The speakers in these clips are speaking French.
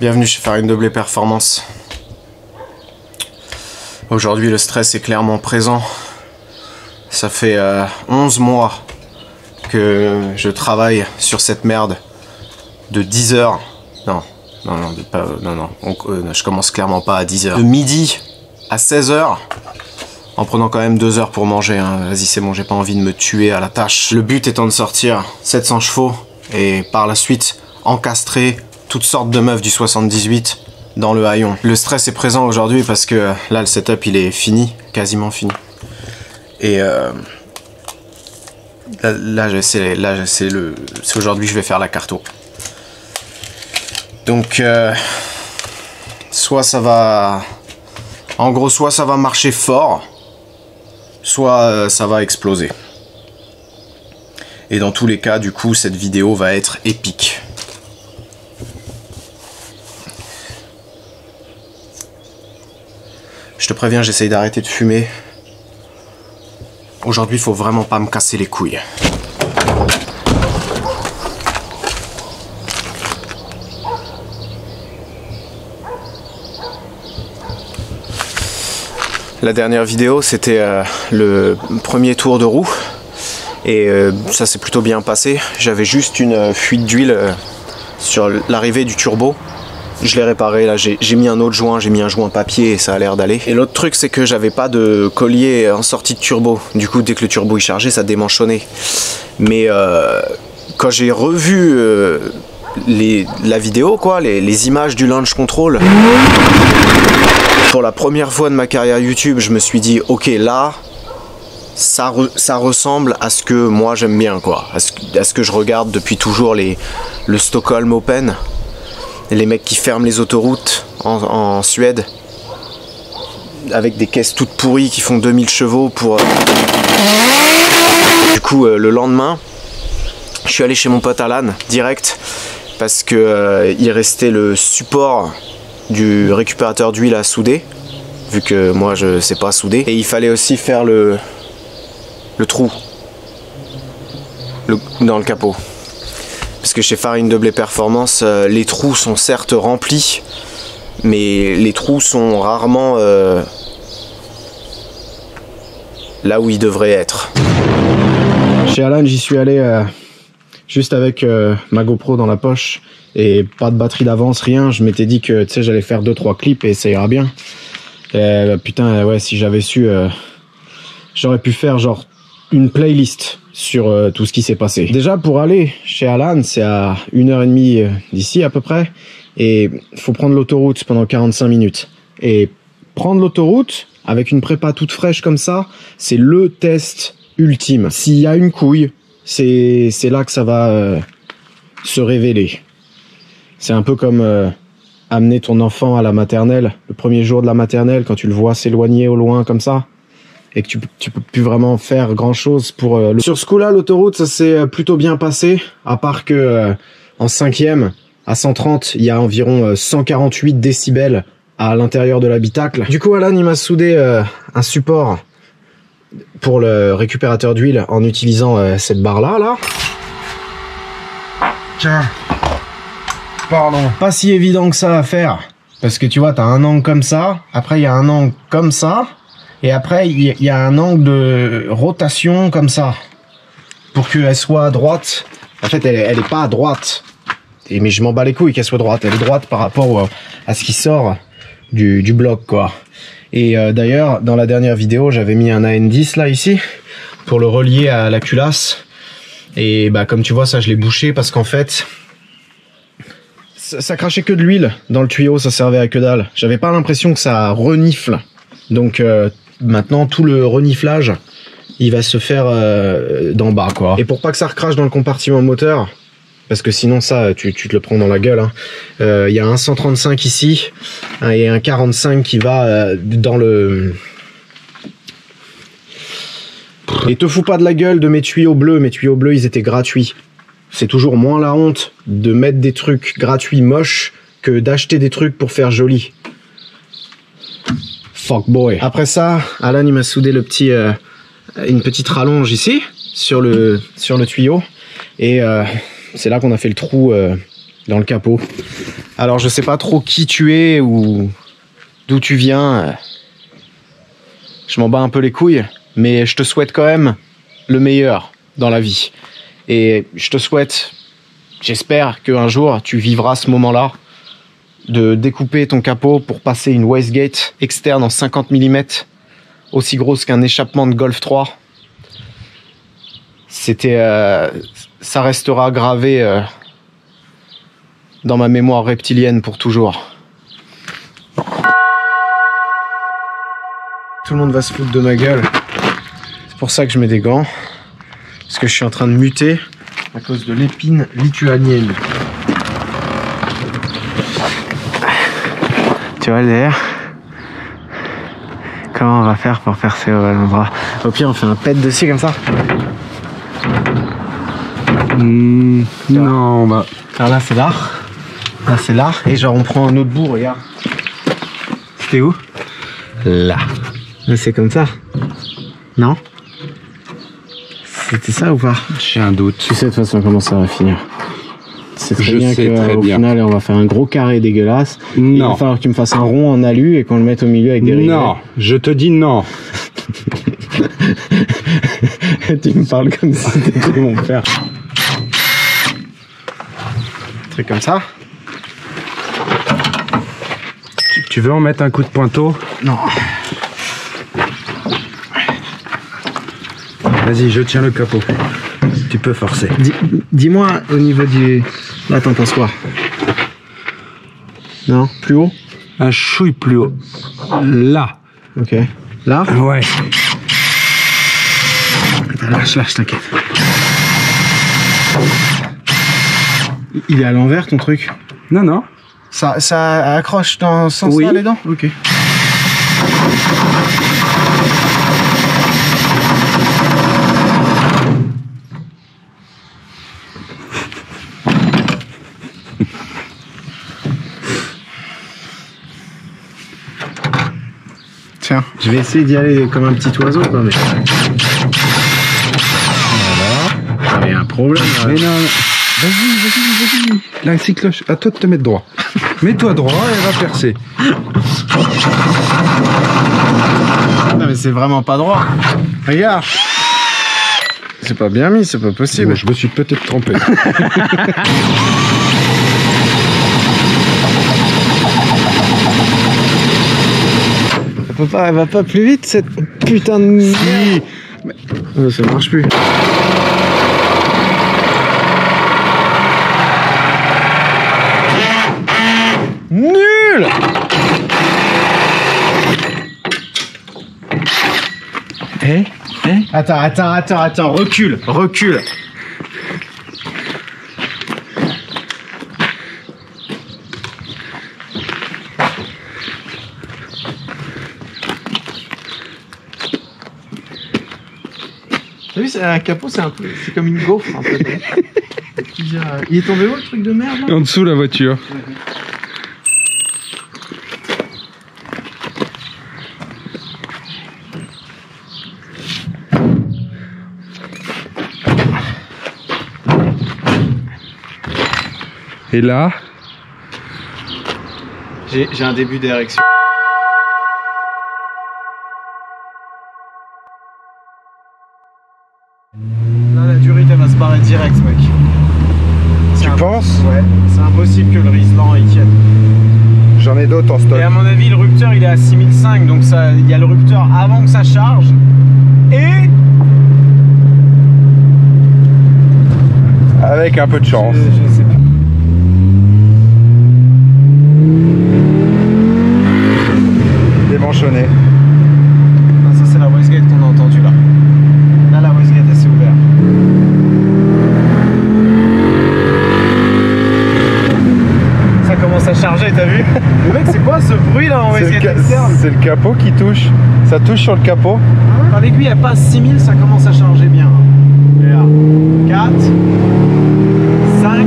Bienvenue chez Farine de Blé Performance. Aujourd'hui le stress est clairement présent. Ça fait 11 mois que je travaille sur cette merde de 10 h. Non, je commence clairement pas à 10 h. De midi à 16 h. En prenant quand même 2 heures pour manger. Hein. Vas-y, c'est bon, j'ai pas envie de me tuer à la tâche. Le but étant de sortir 700 chevaux et par la suite encastrer toutes sortes de meufs du 78 dans le haillon. Le stress est présent aujourd'hui parce que là, le setup, il est fini, quasiment fini. Et c'est aujourd'hui je vais faire la carto. Donc, soit ça va... En gros, soit ça va marcher fort, soit ça va exploser. Et dans tous les cas, du coup, cette vidéo va être épique. Je te préviens, j'essaye d'arrêter de fumer. Aujourd'hui, il faut vraiment pas me casser les couilles. La dernière vidéo, c'était le premier tour de roue. Et ça s'est plutôt bien passé. J'avais juste une fuite d'huile sur l'arrivée du turbo. Je l'ai réparé, là j'ai mis un autre joint, j'ai mis un joint papier et ça a l'air d'aller. Et l'autre truc c'est que j'avais pas de collier en sortie de turbo. Du coup dès que le turbo est chargé ça démanchonnait. Mais quand j'ai revu la vidéo, quoi, les images du launch control, pour la première fois de ma carrière YouTube, je me suis dit ok là, ça ressemble à ce que moi j'aime bien, quoi, à ce que je regarde depuis toujours, le Stockholm Open. Les mecs qui ferment les autoroutes en Suède avec des caisses toutes pourries qui font 2000 chevaux pour... Du coup, le lendemain, je suis allé chez mon pote Alan, direct, parce que il restait le support du récupérateur d'huile à souder, vu que moi je sais pas souder. Et il fallait aussi faire le trou dans le capot. Parce que chez Farine de Blé Performance, les trous sont certes remplis, mais les trous sont rarement là où ils devraient être. Chez Alan, j'y suis allé juste avec ma GoPro dans la poche et pas de batterie d'avance, rien. Je m'étais dit que tu sais, j'allais faire 2-3 clips et ça ira bien. Putain, ouais, si j'avais su, j'aurais pu faire genre une playlist sur tout ce qui s'est passé. Déjà pour aller chez Alan, c'est à 1h30 d'ici à peu près, et il faut prendre l'autoroute pendant 45 minutes. Et prendre l'autoroute avec une prépa toute fraîche comme ça, c'est le test ultime. S'il y a une couille, c'est là que ça va se révéler. C'est un peu comme amener ton enfant à la maternelle, le premier jour de la maternelle, quand tu le vois s'éloigner au loin comme ça, et que tu peux plus vraiment faire grand chose pour Sur ce coup-là, l'autoroute, ça s'est plutôt bien passé, à part que en 5e, à 130, il y a environ 148 décibels à l'intérieur de l'habitacle. Du coup, Alan, il m'a soudé un support pour le récupérateur d'huile en utilisant cette barre-là, là. Tiens. Pardon. Pas si évident que ça à faire, parce que tu vois, t'as un angle comme ça, après il y a un angle comme ça, et après, il y a un angle de rotation comme ça, pour qu'elle soit droite. En fait, elle est pas droite. Mais je m'en bats les couilles qu'elle soit droite. Elle est droite par rapport à ce qui sort du bloc, quoi. Et d'ailleurs, dans la dernière vidéo, j'avais mis un AN10 là, ici, pour le relier à la culasse. Et bah, comme tu vois, ça, je l'ai bouché parce qu'en fait, ça crachait que de l'huile dans le tuyau, ça servait à que dalle. J'avais pas l'impression que ça renifle. Donc, maintenant tout le reniflage il va se faire d'en bas, quoi. Et pour pas que ça recrache dans le compartiment moteur, parce que sinon ça tu te le prends dans la gueule, hein. Y a un 135 ici et un 45 qui va dans le... Et te fous pas de la gueule de mes tuyaux bleus ils étaient gratuits. C'est toujours moins la honte de mettre des trucs gratuits moches que d'acheter des trucs pour faire joli. Fuck boy. Après ça, Alan il m'a soudé une petite rallonge ici sur le tuyau, et c'est là qu'on a fait le trou dans le capot Alors je sais pas trop qui tu es ou d'où tu viens. Je m'en bats un peu les couilles, mais je te souhaite quand même le meilleur dans la vie. Et je te souhaite, j'espère qu'un jour tu vivras ce moment-là de découper ton capot pour passer une wastegate externe en 50 mm, aussi grosse qu'un échappement de Golf 3. Ça restera gravé dans ma mémoire reptilienne pour toujours. Tout le monde va se foutre de ma gueule. C'est pour ça que je mets des gants. Parce que je suis en train de muter à cause de l'épine lituanienne. Tu vois derrière? Comment on va faire pour percer le bras? Au pire on fait un pet dessus comme ça. Non, bah. Alors là c'est l'art. Là c'est l'art. Et genre on prend un autre bout, regarde. C'était où? Là. Là c'est comme ça. Non? C'était ça ou pas? J'ai un doute. Tu sais de toute façon comment ça va finir. C'est très Je bien sais très qu'au bien. final on va faire un gros carré dégueulasse. Il va Non. falloir que tu me fasses un rond en alu et qu'on le mette au milieu avec des rivets. Non, je te dis non. Tu me parles comme si t'étais mon père. Un truc comme ça? Tu veux en mettre un coup de pointeau? Non. Vas-y, je tiens le capot. Tu peux forcer. Dis-moi au niveau du... Là t'en penses quoi? Non? Plus haut? Un chouille plus haut. Là. Ok. Là? Ouais. Lâche, t'inquiète. Il est à l'envers ton truc? Non, non. Ça accroche dans ce sens-là Oui. les dents? Ok. Tiens, je vais essayer d'y aller comme un petit oiseau quoi, mais... Voilà. Il y a un problème là. Mais non. Vas-y. Là, c'est cloche. À toi de te mettre droit. Mets-toi droit et elle va percer. Non mais c'est vraiment pas droit. Regarde. C'est pas bien mis, c'est pas possible. Bon, je me suis peut-être trompé. Elle va pas plus vite cette putain de merde. Ça marche plus. Nul. Attends, recule. T'as vu, c'est un capot, c'est comme une gaufre en fait. Il est tombé où le truc de merde là? En dessous la voiture. Et là, J'ai un début d'érection. Là, la durite elle va se barrer direct, mec. tu penses? Ouais, c'est impossible que le Riesland il tienne. J'en ai d'autres en stock. Et à mon avis, le rupteur il est à 6005, donc il y a le rupteur avant que ça charge. Et Avec un peu de chance. je sais pas. Démanchonné. Non, ça c'est la wastegate qu'on a entendu là. Là, la wastegate elle s'est ouverte. Ça commence à charger, t'as vu? Le mec, c'est quoi ce bruit là en wastegate externe? C'est le capot qui touche. Ça touche sur le capot. Quand l'aiguille elle passe 6000, ça commence à charger bien. Regarde. 4, 5.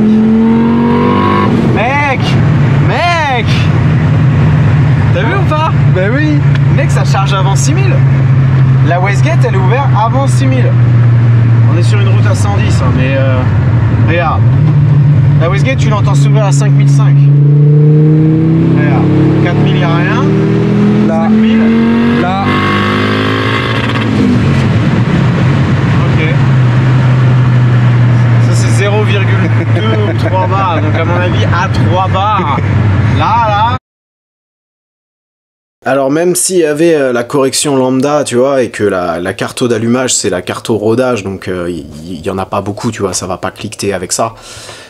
Mec, t'as vu ou pas? Ben oui. Mec, ça charge avant 6000. La wastegate elle est ouverte avant 6000. On est sur une route à 110, hein, mais regarde. La wastegate, tu l'entends s'ouvrir à 5005. Regarde, 4000, il n'y a rien. Là, 5000. Là. Ok. Ça, c'est 0,2 ou 3 bars. Donc, à mon avis, à 3 bars. Là. Alors même s'il y avait la correction lambda, tu vois, et que la carte d'allumage c'est la carte au rodage, donc il y en a pas beaucoup, tu vois, ça va pas cliqueter avec ça.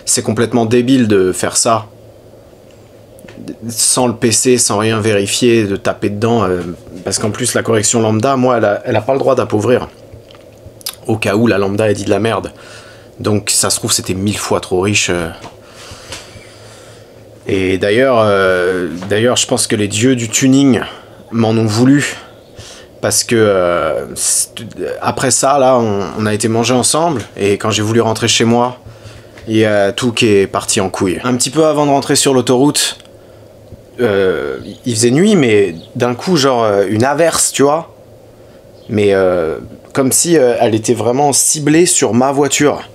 C'est complètement débile de faire ça sans le PC, sans rien vérifier, de taper dedans, parce qu'en plus la correction lambda, moi, elle a pas le droit d'appauvrir, au cas où la lambda elle dit de la merde. Donc ça se trouve c'était 1000 fois trop riche. Et d'ailleurs, je pense que les dieux du tuning m'en ont voulu, parce que après ça, là, on a été manger ensemble, et quand j'ai voulu rentrer chez moi, il y a tout qui est parti en couille. Un petit peu avant de rentrer sur l'autoroute, il faisait nuit, mais d'un coup, genre une averse, tu vois, mais comme si elle était vraiment ciblée sur ma voiture.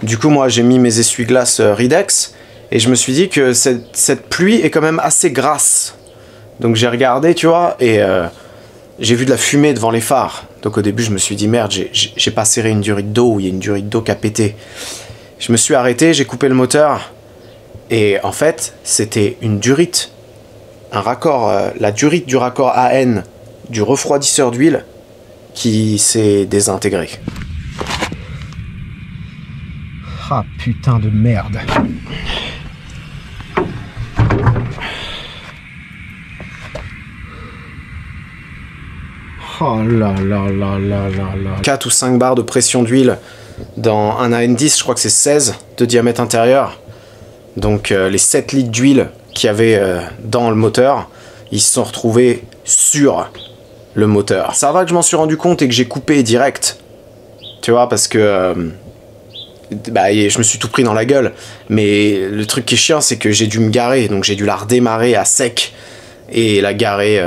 Du coup, moi, j'ai mis mes essuie-glaces Ridex, et je me suis dit que cette pluie est quand même assez grasse. Donc j'ai regardé, tu vois, et j'ai vu de la fumée devant les phares. Donc au début, je me suis dit, merde, j'ai pas serré une durite d'eau, ou il y a une durite d'eau qui a pété. Je me suis arrêté, j'ai coupé le moteur, et en fait, c'était une durite. Un raccord, la durite du raccord AN du refroidisseur d'huile qui s'est désintégré. Ah putain de merde. Oh là là là là là là. 4 ou 5 barres de pression d'huile dans un AN10, je crois que c'est 16 de diamètre intérieur. Donc les 7 litres d'huile qu'il y avait dans le moteur, ils se sont retrouvés sur le moteur. Ça va que je m'en suis rendu compte et que j'ai coupé direct. Tu vois, parce que je me suis tout pris dans la gueule. Mais le truc qui est chiant, c'est que j'ai dû me garer. Donc j'ai dû la redémarrer à sec et la garer.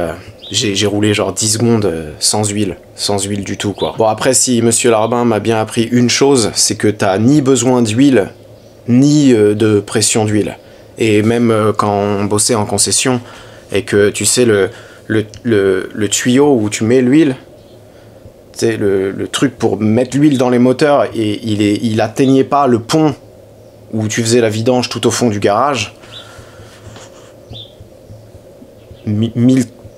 J'ai roulé genre 10 secondes sans huile du tout, quoi. Bon, après, si Monsieur Larbin m'a bien appris une chose, c'est que t'as ni besoin d'huile, ni de pression d'huile. Et même quand on bossait en concession, et que tu sais, le tuyau où tu mets l'huile, tu sais, le truc pour mettre l'huile dans les moteurs, et il atteignait pas le pont où tu faisais la vidange tout au fond du garage.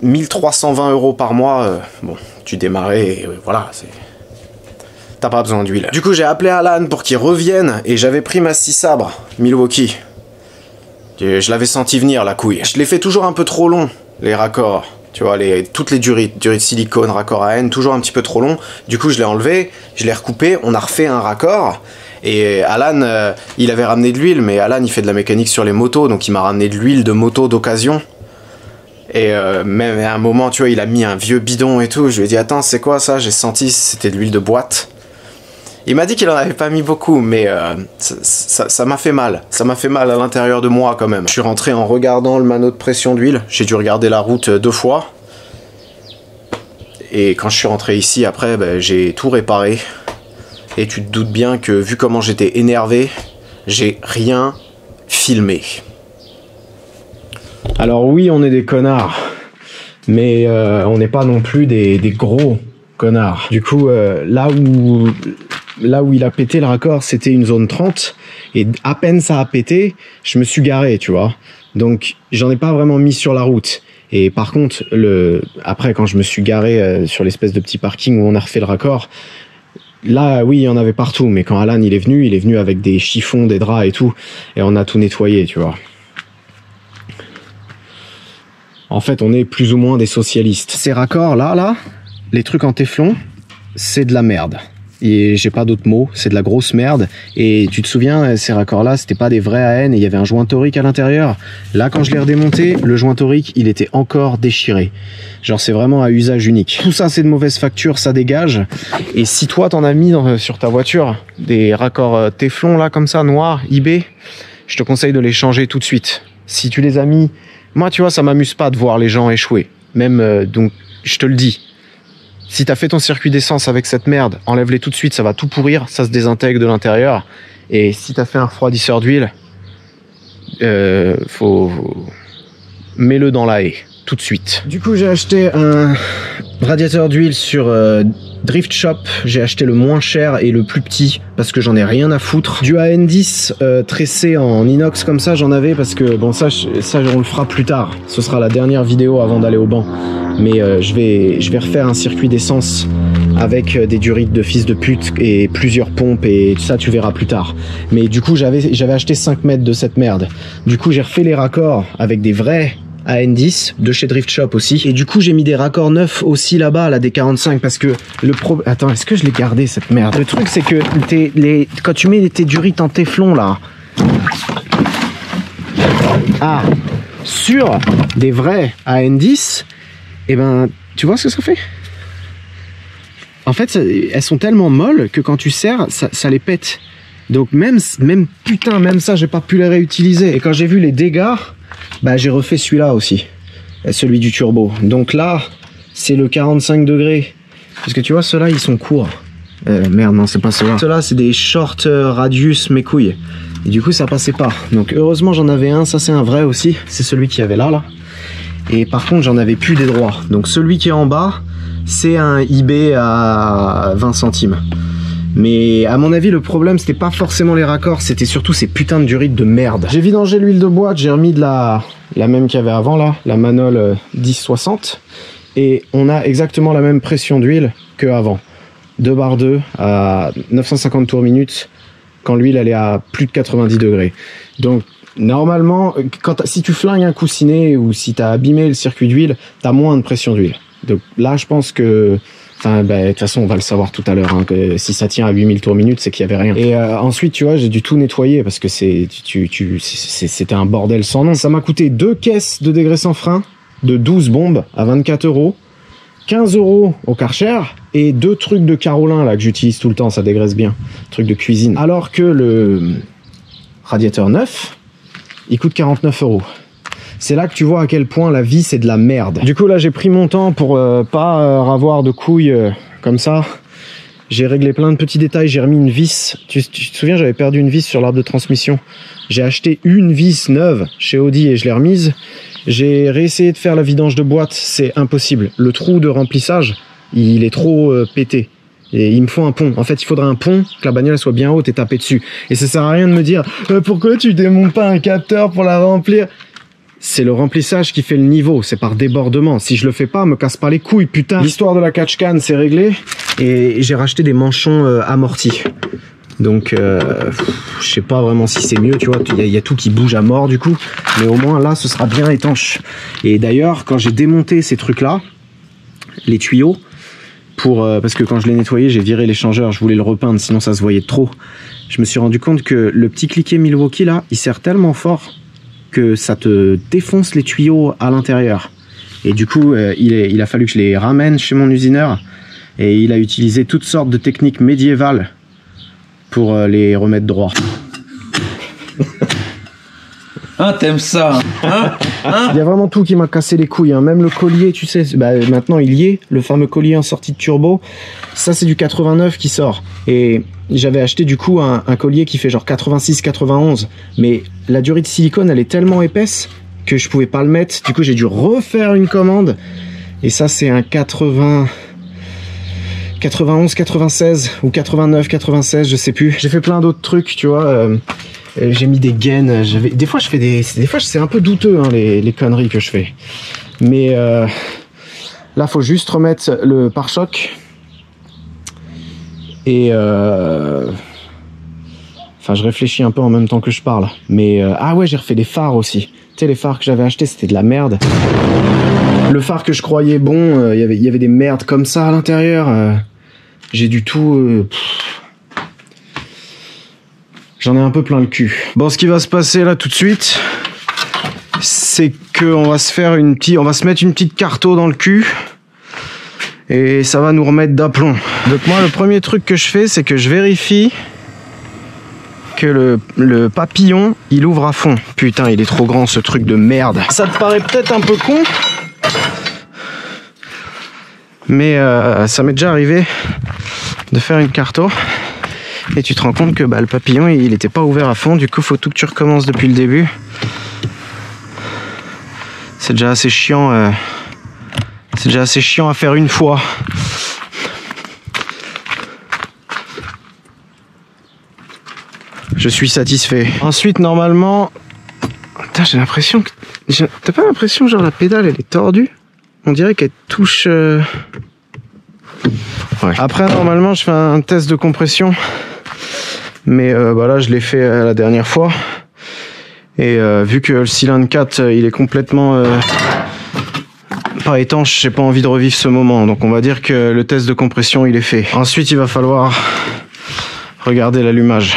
1320 € par mois, bon, tu démarrais et voilà, t'as pas besoin d'huile. Du coup, j'ai appelé Alan pour qu'il revienne et j'avais pris ma scie sabre Milwaukee. Je l'avais senti venir, la couille. Je l'ai fait toujours un peu trop long, les raccords. Tu vois, toutes les durites silicone, raccord AN, toujours un petit peu trop long. Du coup, je l'ai enlevé, je l'ai recoupé, on a refait un raccord. Et Alan, il avait ramené de l'huile, mais Alan, il fait de la mécanique sur les motos, donc il m'a ramené de l'huile de moto d'occasion. Et même à un moment, tu vois, il a mis un vieux bidon et tout. Je lui ai dit, attends, c'est quoi ça? J'ai senti c'était de l'huile de boîte. Il m'a dit qu'il en avait pas mis beaucoup, mais ça m'a fait mal. Ça m'a fait mal à l'intérieur de moi quand même. Je suis rentré en regardant le manot de pression d'huile. J'ai dû regarder la route 2 fois. Et quand je suis rentré ici, après, j'ai tout réparé. Et tu te doutes bien que, vu comment j'étais énervé, j'ai rien filmé. Alors oui, on est des connards, mais on n'est pas non plus des gros connards. Du coup, là où il a pété le raccord, c'était une zone 30, et à peine ça a pété, je me suis garé, tu vois. Donc j'en ai pas vraiment mis sur la route. Et par contre, après quand je me suis garé sur l'espèce de petit parking où on a refait le raccord, là oui, il y en avait partout, mais quand Alan il est venu avec des chiffons, des draps et tout, et on a tout nettoyé, tu vois. En fait, on est plus ou moins des socialistes. Ces raccords là, les trucs en téflon, c'est de la merde. Et j'ai pas d'autres mots, c'est de la grosse merde. Et tu te souviens, ces raccords-là, c'était pas des vrais AN et il y avait un joint torique à l'intérieur. Là, quand je l'ai redémonté, le joint torique, il était encore déchiré. Genre, c'est vraiment à usage unique. Tout ça, c'est de mauvaise facture, ça dégage. Et si toi, t'en as mis sur ta voiture des raccords téflon, là, comme ça, noirs, eBay, je te conseille de les changer tout de suite. Si tu les as mis... Moi, tu vois, ça m'amuse pas de voir les gens échouer. Même, donc, je te le dis. Si t'as fait ton circuit d'essence avec cette merde, enlève-les tout de suite, ça va tout pourrir, ça se désintègre de l'intérieur. Et si t'as fait un refroidisseur d'huile, mets-le dans la haie, tout de suite. Du coup, j'ai acheté un radiateur d'huile sur Drift Shop. J'ai acheté le moins cher et le plus petit parce que j'en ai rien à foutre. Du AN10 tressé en inox comme ça, j'en avais parce que bon, ça on le fera plus tard. Ce sera la dernière vidéo avant d'aller au banc. Mais je vais refaire un circuit d'essence avec des durites de fils de pute et plusieurs pompes et ça tu verras plus tard. Mais du coup j'avais acheté 5 mètres de cette merde. Du coup j'ai refait les raccords avec des vrais AN10 de chez Drift Shop aussi. Et du coup j'ai mis des raccords neufs aussi là-bas, là des 45 parce que le problème... Attends, est-ce que je l'ai gardé cette merde? Le truc c'est que quand tu mets tes durites en téflon là... Ah, sur des vrais AN10, et ben tu vois ce que ça fait? En fait, elles sont tellement molles que quand tu serres, ça les pète. Donc même ça, j'ai pas pu les réutiliser. Et quand j'ai vu les dégâts, bah j'ai refait celui-là aussi, celui du turbo. Donc là, c'est le 45 degrés. Parce que tu vois, ceux-là, ils sont courts. Merde, non, c'est pas ceux-là. Ceux-là, c'est des short radius mes couilles. Et du coup, ça passait pas. Donc heureusement, j'en avais un. Ça, c'est un vrai aussi. C'est celui qu'il y avait là. Et par contre, j'en avais plus des droits. Donc celui qui est en bas, c'est un eBay à 20 centimes. Mais à mon avis, le problème, c'était pas forcément les raccords, c'était surtout ces putains de durites de merde. J'ai vidangé l'huile de boîte, j'ai remis de la même qu'il y avait avant là, la Manol 1060. Et on a exactement la même pression d'huile qu'avant. 2/2 à 950 tours minute, quand l'huile elle est à plus de 90 degrés. Donc normalement, si tu flingues un coussinet ou si tu as abîmé le circuit d'huile, tu as moins de pression d'huile. Donc là, je pense que... Enfin, de toute façon, on va le savoir tout à l'heure, hein, que si ça tient à 8000 tours minute, c'est qu'il y avait rien. Et ensuite, tu vois, j'ai dû tout nettoyer parce que c'était un bordel sans nom. Ça m'a coûté 2 caisses de dégraissant frein de 12 bombes à 24 €, 15 € au Karcher et 2 trucs de Carolin là que j'utilise tout le temps, ça dégraisse bien, trucs de cuisine. Alors que le radiateur neuf, il coûte 49 €. C'est là que tu vois à quel point la vie c'est de la merde. Du coup là j'ai pris mon temps pour pas avoir de couilles comme ça. J'ai réglé plein de petits détails, j'ai remis une vis. Tu te souviens, j'avais perdu une vis sur l'arbre de transmission. J'ai acheté une vis neuve chez Audi et je l'ai remise. J'ai réessayé de faire la vidange de boîte, c'est impossible. Le trou de remplissage, il est trop pété. Et il me faut un pont. En fait, il faudrait un pont, que la bagnole soit bien haute et taper dessus. Et ça sert à rien de me dire pourquoi tu démontes pas un capteur pour la remplir? C'est le remplissage qui fait le niveau, c'est par débordement. Si je le fais pas, me casse pas les couilles, putain. L'histoire de la catch can, c'est réglé. Et j'ai racheté des manchons amortis. Donc, je sais pas vraiment si c'est mieux, tu vois. Il y a tout qui bouge à mort du coup. Mais au moins là, ce sera bien étanche. Et d'ailleurs, quand j'ai démonté ces trucs-là, les tuyaux, parce que quand je l'ai nettoyé, j'ai viré l'échangeur. Je voulais le repeindre, sinon ça se voyait trop. Je me suis rendu compte que le petit cliquet Milwaukee là, il serre tellement fort que ça te défonce les tuyaux à l'intérieur. Et du coup, il a fallu que je les ramène chez mon usineur et il a utilisé toutes sortes de techniques médiévales pour les remettre droit. Hein, t'aimes ça, hein? Il y a vraiment tout qui m'a cassé les couilles, hein. Même le collier, tu sais, maintenant il y est, le fameux collier en sortie de turbo. Ça, c'est du 89 qui sort. Et j'avais acheté du coup un collier qui fait genre 86-91. Mais la durée de silicone, elle est tellement épaisse que je pouvais pas le mettre. Du coup, j'ai dû refaire une commande. Et ça, c'est un 91-96 ou 89-96, je sais plus. J'ai fait plein d'autres trucs, tu vois. J'ai mis des gaines. Des fois, c'est un peu douteux, hein, les conneries que je fais. Mais là, faut juste remettre le pare-choc. Et enfin, je réfléchis un peu en même temps que je parle. Mais ah ouais, j'ai refait des phares aussi. Tu sais, les phares que j'avais achetés, c'était de la merde. Le phare que je croyais bon, il y avait des merdes comme ça à l'intérieur. J'ai du tout... J'en ai un peu plein le cul. Bon, ce qui va se passer là tout de suite, c'est qu'on va se mettre une petite carto dans le cul. Et ça va nous remettre d'aplomb. Donc moi, le premier truc que je fais, c'est que je vérifie que le papillon, il ouvre à fond. Putain, il est trop grand ce truc de merde. Ça te paraît peut-être un peu con, mais ça m'est déjà arrivé de faire une carto et tu te rends compte que bah, le papillon il était pas ouvert à fond, du coup faut tout que tu recommences depuis le début. C'est déjà assez chiant. C'est déjà assez chiant à faire une fois. Je suis satisfait. Ensuite, normalement... Putain, j'ai l'impression que... T'as pas l'impression, genre, la pédale, elle est tordue? On dirait qu'elle touche... Ouais. Après, normalement, je fais un test de compression. Mais bah là, je l'ai fait la dernière fois. Et vu que le cylindre 4, il est complètement... pas étanche, j'ai pas envie de revivre ce moment. Donc, on va dire que le test de compression, il est fait. Ensuite, il va falloir regarder l'allumage.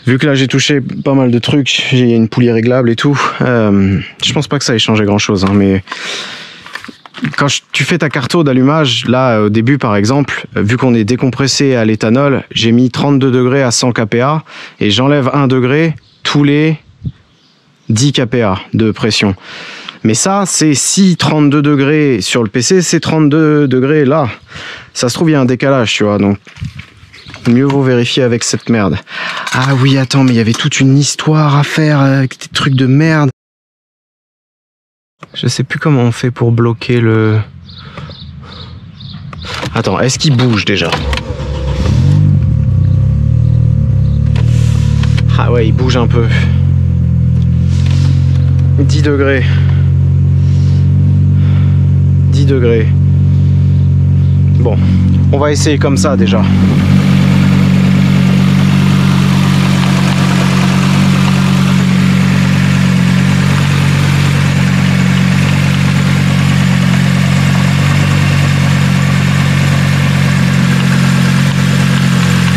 Vu que là j'ai touché pas mal de trucs, j'ai une poulie réglable et tout, je pense pas que ça ait changé grand chose, hein, mais quand tu fais ta carto d'allumage, là au début par exemple, vu qu'on est décompressé à l'éthanol, j'ai mis 32 degrés à 100 kPa et j'enlève 1 degré tous les 10 kPa de pression. Mais ça, c'est si 32 degrés sur le PC, c'est 32 degrés là. Ça se trouve, il y a un décalage, tu vois, donc mieux vaut vérifier avec cette merde. Ah oui, attends, mais il y avait toute une histoire à faire avec des trucs de merde. Je sais plus comment on fait pour bloquer le... Attends, est-ce qu'il bouge déjà? Ah ouais, il bouge un peu. 10 degrés. 10 degrés. Bon, on va essayer comme ça déjà.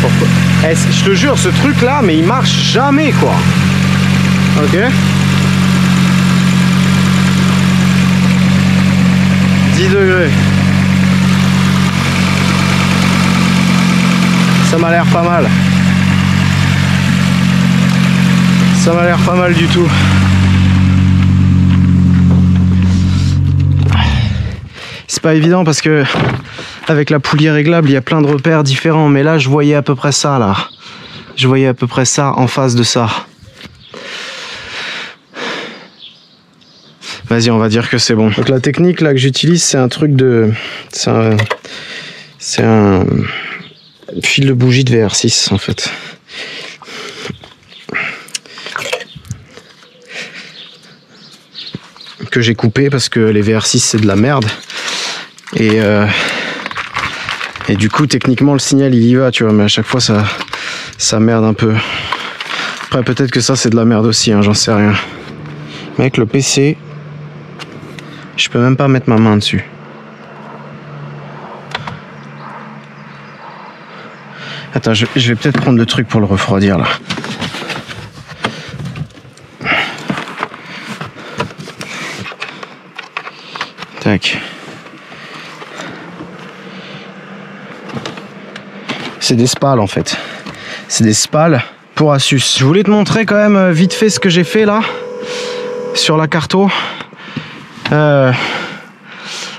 Pourquoi? Je te jure, ce truc là, mais il marche jamais quoi. Ok. 10 degrés. Ça m'a l'air pas mal. Ça m'a l'air pas mal du tout. C'est pas évident parce que avec la poulie réglable, il y a plein de repères différents. Mais là, je voyais à peu près ça là. Je voyais à peu près ça en face de ça. Vas-y, on va dire que c'est bon. Donc la technique là que j'utilise, c'est un truc de... C'est un fil de bougie de VR6 en fait. Que j'ai coupé parce que les VR6 c'est de la merde. Et du coup techniquement le signal il y va, tu vois, mais à chaque fois ça merde un peu. Après peut-être que ça c'est de la merde aussi, hein, j'en sais rien. Mais avec le PC... Je peux même pas mettre ma main dessus. Attends, je vais peut-être prendre le truc pour le refroidir là. Tac. C'est des spals en fait. C'est des spals pour Asus. Je voulais te montrer quand même vite fait ce que j'ai fait là sur la carto.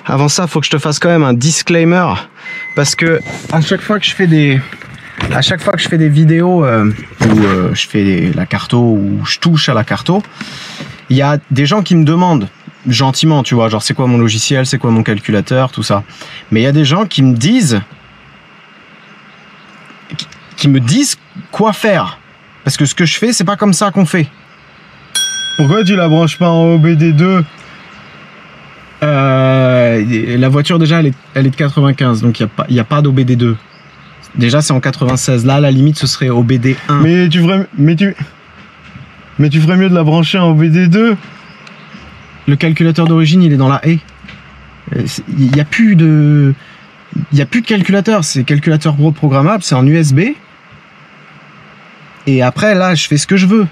Avant ça, faut que je te fasse quand même un disclaimer parce que à chaque fois que je fais des vidéos où je fais la carto, où je touche à la carto, il y a des gens qui me demandent gentiment, tu vois, genre c'est quoi mon logiciel, c'est quoi mon calculateur, tout ça. Mais il y a des gens qui me disent quoi faire parce que ce que je fais, c'est pas comme ça qu'on fait. Pourquoi tu la branches pas en OBD2? La voiture déjà elle est de 95, donc il n'y a pas d'OBD2. Déjà c'est en 96. Là à la limite ce serait OBD1. Mais tu ferais mieux de la brancher en OBD2. Le calculateur d'origine il est dans la haie. Il n'y a plus de calculateur. C'est calculateur reprogrammable, c'est en USB. Et après là je fais ce que je veux.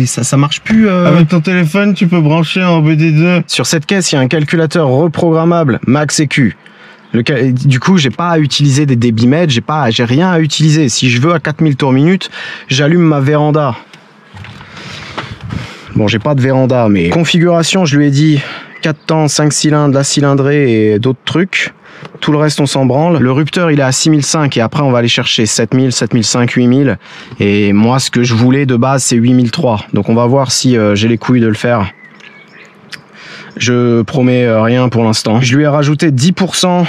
Ça marche plus. Avec ton téléphone, tu peux brancher en OBD2. Sur cette caisse, il y a un calculateur reprogrammable Max EQ. Du coup, j'ai pas à utiliser des débitmètres, j'ai rien à utiliser. Si je veux à 4000 tours minute, j'allume ma véranda. Bon, j'ai pas de véranda, mais configuration, je lui ai dit 4 temps, 5 cylindres, la cylindrée et d'autres trucs. Tout le reste, on s'en branle. Le rupteur, il est à 6005 et après, on va aller chercher 7000, 7005, 8000. Et moi, ce que je voulais de base, c'est 8003. Donc, on va voir si j'ai les couilles de le faire. Je promets rien pour l'instant. Je lui ai rajouté 10%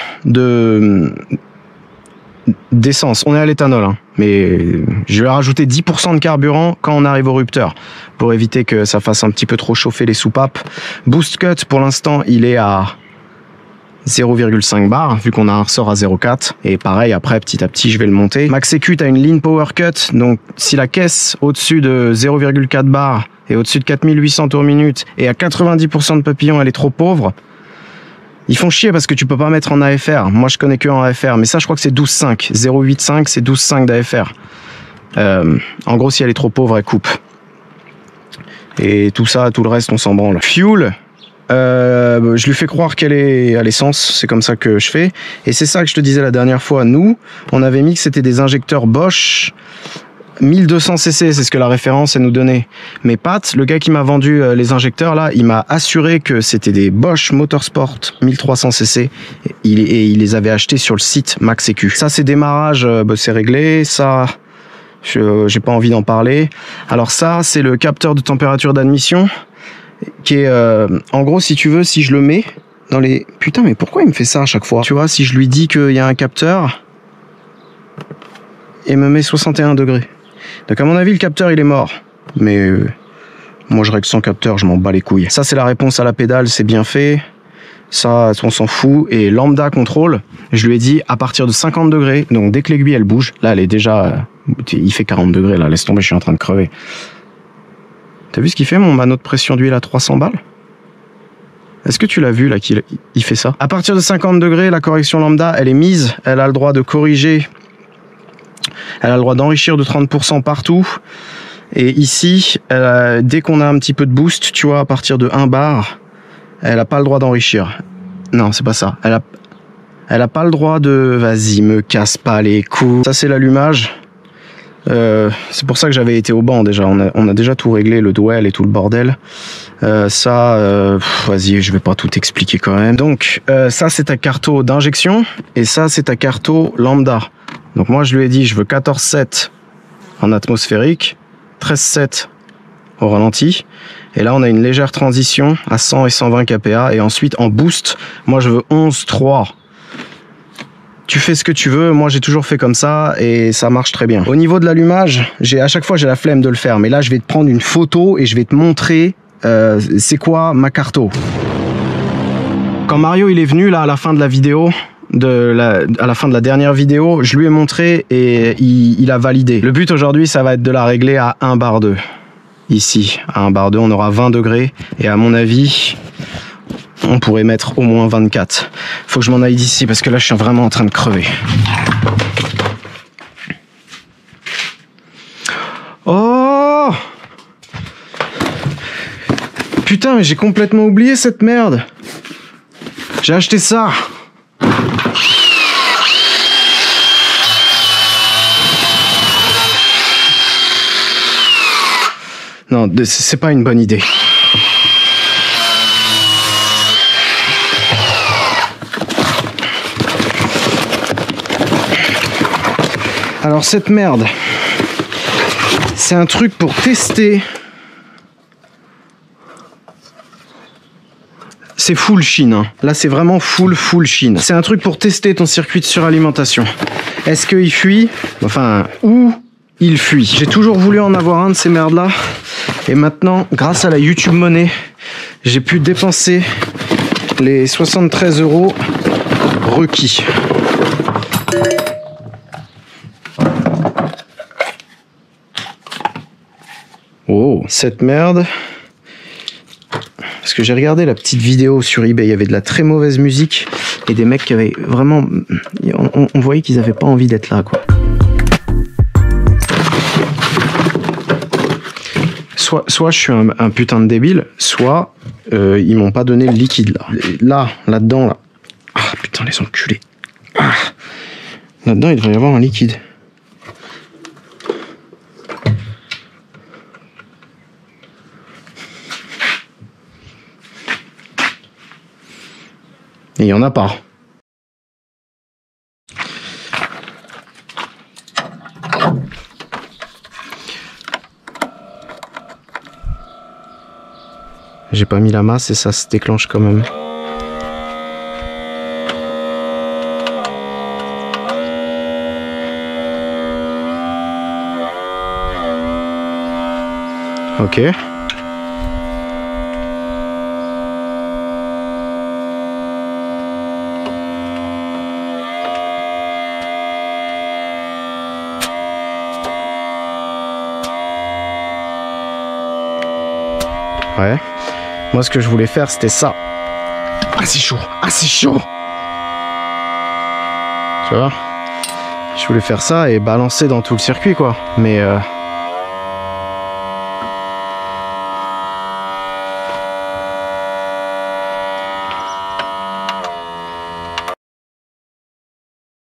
d'essence. On est à l'éthanol, hein. Mais je lui ai rajouté 10% de carburant quand on arrive au rupteur pour éviter que ça fasse un petit peu trop chauffer les soupapes. Boost cut, pour l'instant, il est à 0,5 bar, vu qu'on a un ressort à 0,4. Et pareil, après, petit à petit, je vais le monter. Max EQ, t'as une lean power cut. Donc, si la caisse au-dessus de 0,4 bar et au-dessus de 4800 tours minute et à 90% de papillons, elle est trop pauvre, ils font chier parce que tu peux pas mettre en AFR. Moi, je connais que en AFR, mais ça, je crois que c'est 12,5. 0,85, c'est 12,5 d'AFR. En gros, si elle est trop pauvre, elle coupe. Et tout ça, tout le reste, on s'en branle. Fuel, je lui fais croire qu'elle est à l'essence. C'est comme ça que je fais. Et c'est ça que je te disais la dernière fois. Nous, on avait mis que c'était des injecteurs Bosch 1200 cc, c'est ce que la référence elle nous donnait. Mais Pat, le gars qui m'a vendu les injecteurs là, il m'a assuré que c'était des Bosch Motorsport 1300 cc et il les avait achetés sur le site Max EQ. Ça c'est démarrage, c'est réglé. Ça, j'ai pas envie d'en parler. Alors ça, c'est le capteur de température d'admission qui est, en gros, si tu veux, si je le mets dans les... Putain, mais pourquoi il me fait ça à chaque fois? Tu vois, si je lui dis qu'il y a un capteur, il me met 61 degrés. Donc à mon avis, le capteur, il est mort. Mais moi, je règle sans capteur, je m'en bats les couilles. Ça, c'est la réponse à la pédale, c'est bien fait. Ça, on s'en fout. Et lambda contrôle, je lui ai dit à partir de 50 degrés, donc dès que l'aiguille, elle bouge, là, elle est déjà... il fait 40 degrés, là, laisse tomber, je suis en train de crever. T'as vu ce qu'il fait, mon manoir de pression d'huile à 300 balles? Est-ce que tu l'as vu, là, qu'il fait ça? À partir de 50 degrés, la correction lambda, elle est mise. Elle a le droit de corriger... Elle a le droit d'enrichir de 30% partout. Et ici, dès qu'on a un petit peu de boost, tu vois, à partir de 1 bar, elle n'a pas le droit d'enrichir. Non, c'est pas ça. Elle a pas le droit de... Vas-y, me casse pas les couilles. Ça, c'est l'allumage. C'est pour ça que j'avais été au banc déjà. On a déjà tout réglé, le dwell et tout le bordel. Vas-y, je vais pas tout expliquer quand même. Donc, ça, c'est ta carto d'injection. Et ça, c'est ta carto lambda. Donc moi je lui ai dit je veux 14,7 en atmosphérique, 13,7 au ralenti. Et là on a une légère transition à 100 et 120 kPa. Et ensuite en boost, moi je veux 11,3. Tu fais ce que tu veux, moi j'ai toujours fait comme ça et ça marche très bien. Au niveau de l'allumage, à chaque fois j'ai la flemme de le faire. Mais là je vais te prendre une photo et je vais te montrer c'est quoi ma carto. Quand Mario il est venu là à la fin de la vidéo, à la fin de la dernière vidéo, je lui ai montré et il a validé. Le but aujourd'hui, ça va être de la régler à 1 bar 2. Ici, à 1 bar 2, on aura 20 degrés. Et à mon avis, on pourrait mettre au moins 24. Faut que je m'en aille d'ici parce que là, je suis vraiment en train de crever. Oh! Putain, mais j'ai complètement oublié cette merde. J'ai acheté ça. Non, c'est pas une bonne idée. Alors cette merde, c'est un truc pour tester. C'est full Chine, hein. Là c'est vraiment full Chine. C'est un truc pour tester ton circuit de suralimentation. Est-ce qu'il fuit? Enfin, où il fuit? J'ai toujours voulu en avoir un de ces merdes là. Et maintenant, grâce à la YouTube Money, j'ai pu dépenser les 73 € requis. Oh, cette merde. Parce que j'ai regardé la petite vidéo sur eBay, il y avait de la très mauvaise musique et des mecs qui avaient vraiment... On voyait qu'ils n'avaient pas envie d'être là, quoi. Soit je suis un putain de débile, soit ils m'ont pas donné le liquide là. Là-dedans, là. Ah putain, les enculés. Ah. Là-dedans, il devrait y avoir un liquide. Et il y en a pas. J'ai pas mis la masse et ça se déclenche quand même. Ok. Ouais. Moi, ce que je voulais faire, c'était ça. Ah, c'est chaud. Ah, c'est chaud. Tu vois? Je voulais faire ça et balancer dans tout le circuit, quoi. Mais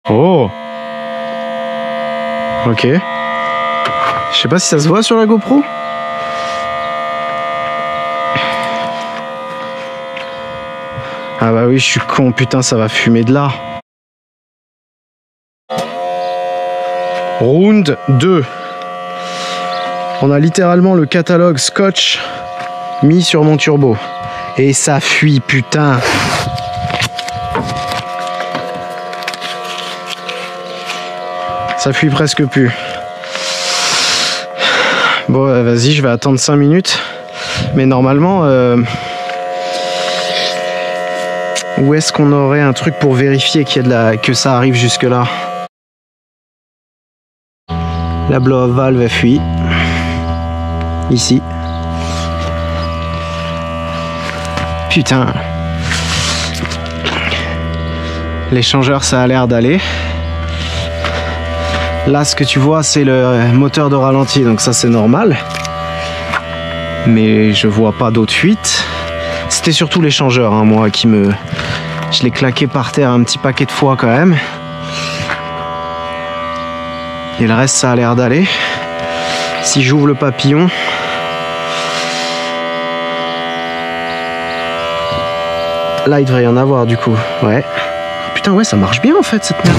oh. Ok. Je sais pas si ça se voit sur la GoPro. Ah bah oui, je suis con, putain, ça va fumer de là. Round 2. On a littéralement le catalogue Scotch mis sur mon turbo. Et ça fuit, putain. Ça fuit presque plus. Bon, vas-y, je vais attendre 5 minutes. Mais normalement... où est-ce qu'on aurait un truc pour vérifier qu'il y a de la... que ça arrive jusque là? La blow-off valve elle fuit. Ici. Putain. L'échangeur ça a l'air d'aller. Là ce que tu vois c'est le moteur de ralenti, donc ça c'est normal. Mais je vois pas d'autres fuites. C'était surtout l'échangeur, hein, moi qui me... Je l'ai claqué par terre un petit paquet de fois quand même. Et le reste ça a l'air d'aller. Si j'ouvre le papillon, là il devrait y en avoir du coup. Ouais. Putain ouais, ça marche bien en fait cette merde.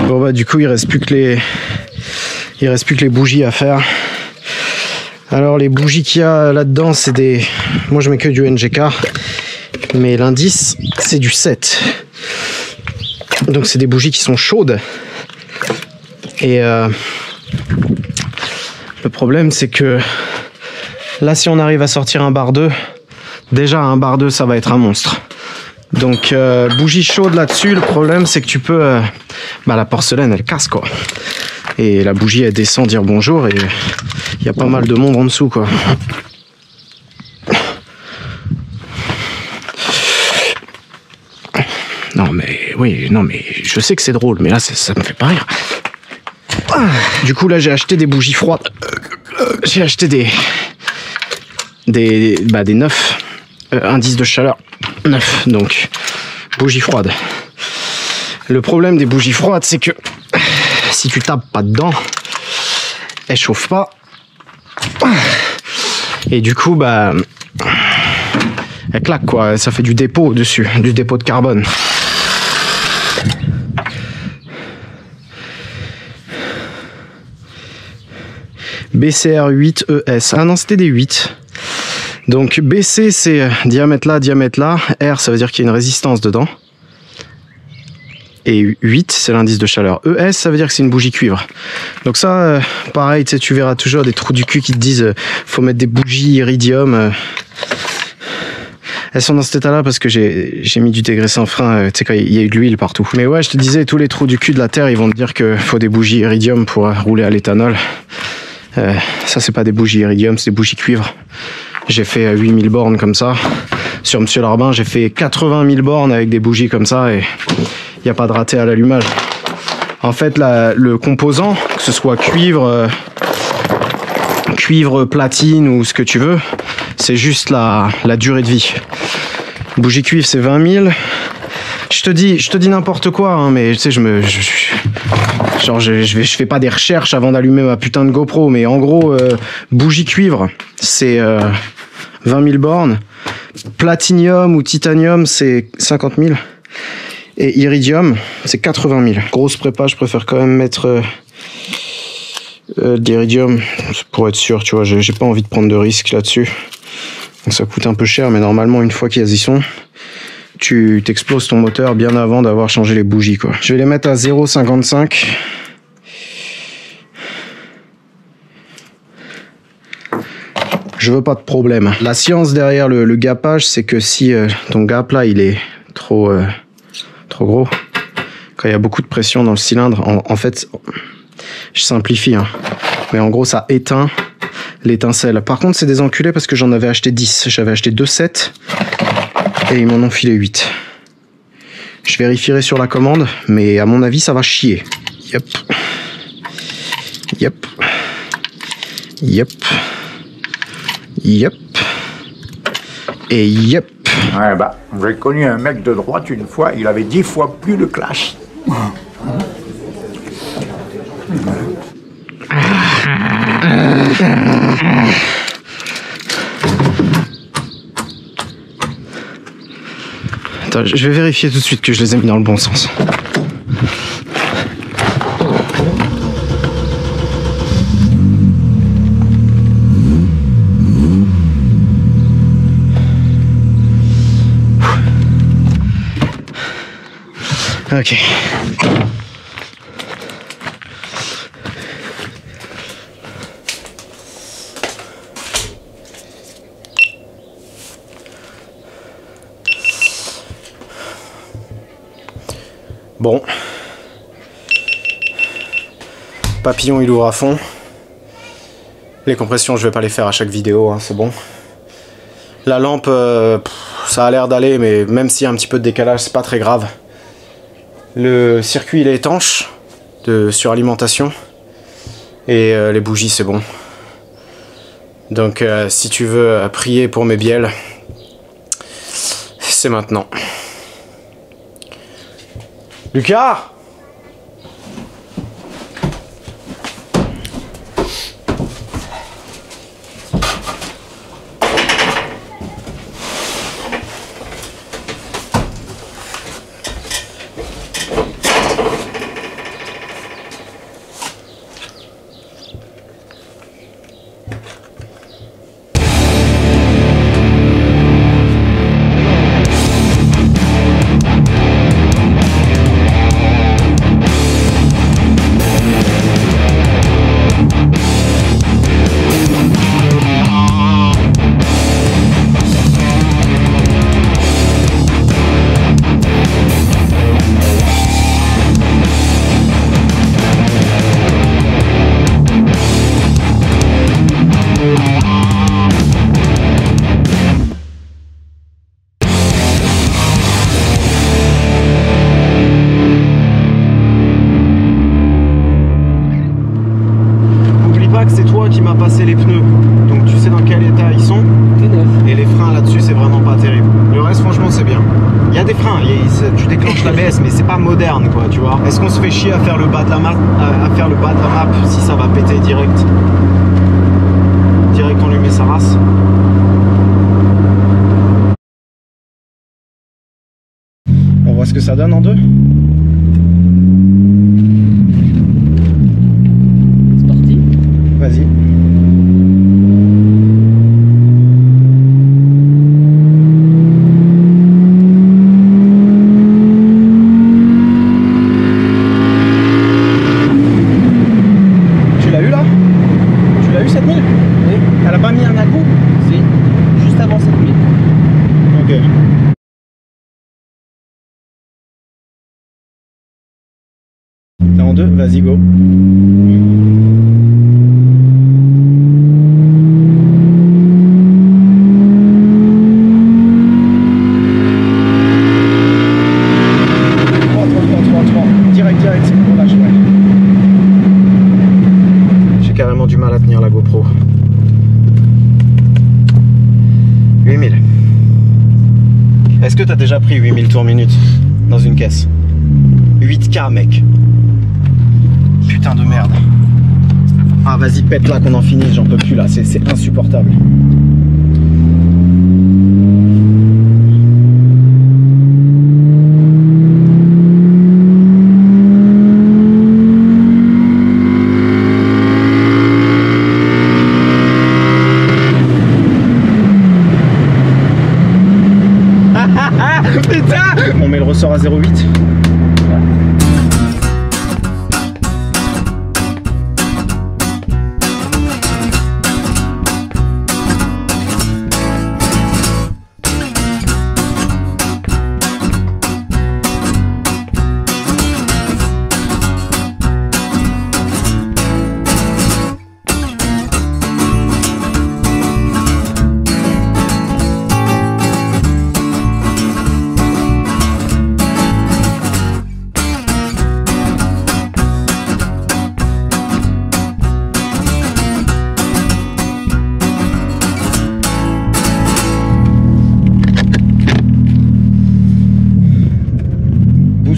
Bon bah du coup il reste plus que les bougies à faire. Alors les bougies qu'il y a là-dedans c'est des... Moi je mets que du NGK. Mais l'indice c'est du 7. Donc c'est des bougies qui sont chaudes. Et le problème c'est que là si on arrive à sortir un bar 2, déjà un bar 2 ça va être un monstre. Donc bougie chaude là-dessus, le problème c'est que tu peux... la porcelaine elle casse quoi. Et la bougie elle descend dire bonjour et il y a pas mal de monde en dessous quoi. Non mais oui, non mais je sais que c'est drôle, mais là ça me fait pas rire. Du coup là j'ai acheté des bougies froides. J'ai acheté des neufs. Indice de chaleur 9, donc bougies froides. Le problème des bougies froides c'est que si tu tapes pas dedans, elles chauffent pas. Et du coup elle claque quoi, ça fait du dépôt dessus, du dépôt de carbone. BCR 8ES. Ah non, c'était des 8. Donc BC c'est diamètre là, R ça veut dire qu'il y a une résistance dedans. Et 8 c'est l'indice de chaleur. ES ça veut dire que c'est une bougie cuivre. Donc ça pareil, tu verras toujours des trous du cul qui te disent faut mettre des bougies iridium. Elles sont dans cet état là parce que j'ai mis du dégraissant frein, tu sais quand il y a eu de l'huile partout. Mais ouais je te disais, tous les trous du cul de la terre ils vont te dire qu'il faut des bougies iridium pour rouler à l'éthanol. Ça c'est pas des bougies iridium, c'est des bougies cuivre. J'ai fait 8000 bornes comme ça. Sur Monsieur Larbin j'ai fait 80 000 bornes avec des bougies comme ça et il n'y a pas de raté à l'allumage. En fait le composant, que ce soit cuivre, platine ou ce que tu veux, c'est juste la durée de vie. Bougie cuivre c'est 20 000. Je te dis n'importe quoi, hein, mais tu sais, je fais pas des recherches avant d'allumer ma putain de GoPro, mais en gros, bougie cuivre, c'est 20 000 bornes. Platinium ou titanium, c'est 50 000. Et iridium, c'est 80 000. Grosse prépa, je préfère quand même mettre L'iridium, pour être sûr, tu vois, j'ai pas envie de prendre de risques là-dessus. Donc ça coûte un peu cher, mais normalement, une fois qu'ils y sont, tu t'exploses ton moteur bien avant d'avoir changé les bougies, quoi. Je vais les mettre à 0,55. Je veux pas de problème. La science derrière le gapage, c'est que si ton gap là, il est trop gros, quand il y a beaucoup de pression dans le cylindre, en fait, je simplifie, hein, mais en gros, ça éteint l'étincelle. Par contre, c'est des enculés parce que j'en avais acheté 10. J'avais acheté 2 sets et ils m'en ont filé 8. Je vérifierai sur la commande, mais à mon avis, ça va chier. Yep. Yep. Yep. Yep. Et yep. Ouais, bah, j'ai connu un mec de droite une fois, il avait 10 fois plus de classe. Attends, je vais vérifier tout de suite que je les ai mis dans le bon sens. Ok. Bon. Papillon, il ouvre à fond. Les compressions, je vais pas les faire à chaque vidéo, hein, c'est bon. La lampe, ça a l'air d'aller, mais même s'il y a un petit peu de décalage, c'est pas très grave. Le circuit, il est étanche de suralimentation. Et les bougies, c'est bon. Donc, si tu veux prier pour mes bielles, c'est maintenant. Lucas! C'est toi qui m'as passé les pneus, donc tu sais dans quel état ils sont. Et les freins là-dessus, c'est vraiment pas terrible. Le reste, franchement, c'est bien. Il y a des freins, tu déclenches l'ABS, mais c'est pas moderne, quoi, tu vois. Est-ce qu'on se fait chier à faire le bas de la map, si ça va péter direct? Direct, on lui met sa race. On voit ce que ça donne en deux. Vas-y. Tu l'as eu là? Tu l'as eu 7000? Oui. Elle a pas mis un à-coup? Si, juste avant 7000. Ok. T'es en deux? Vas-y, go. Du mal à tenir la GoPro. 8000. Est-ce que t'as déjà pris 8000 tours minute dans une caisse? 8K, mec. Putain de merde. Ah, vas-y, pète là qu'on en finisse, j'en peux plus là, c'est insupportable. à 0,8.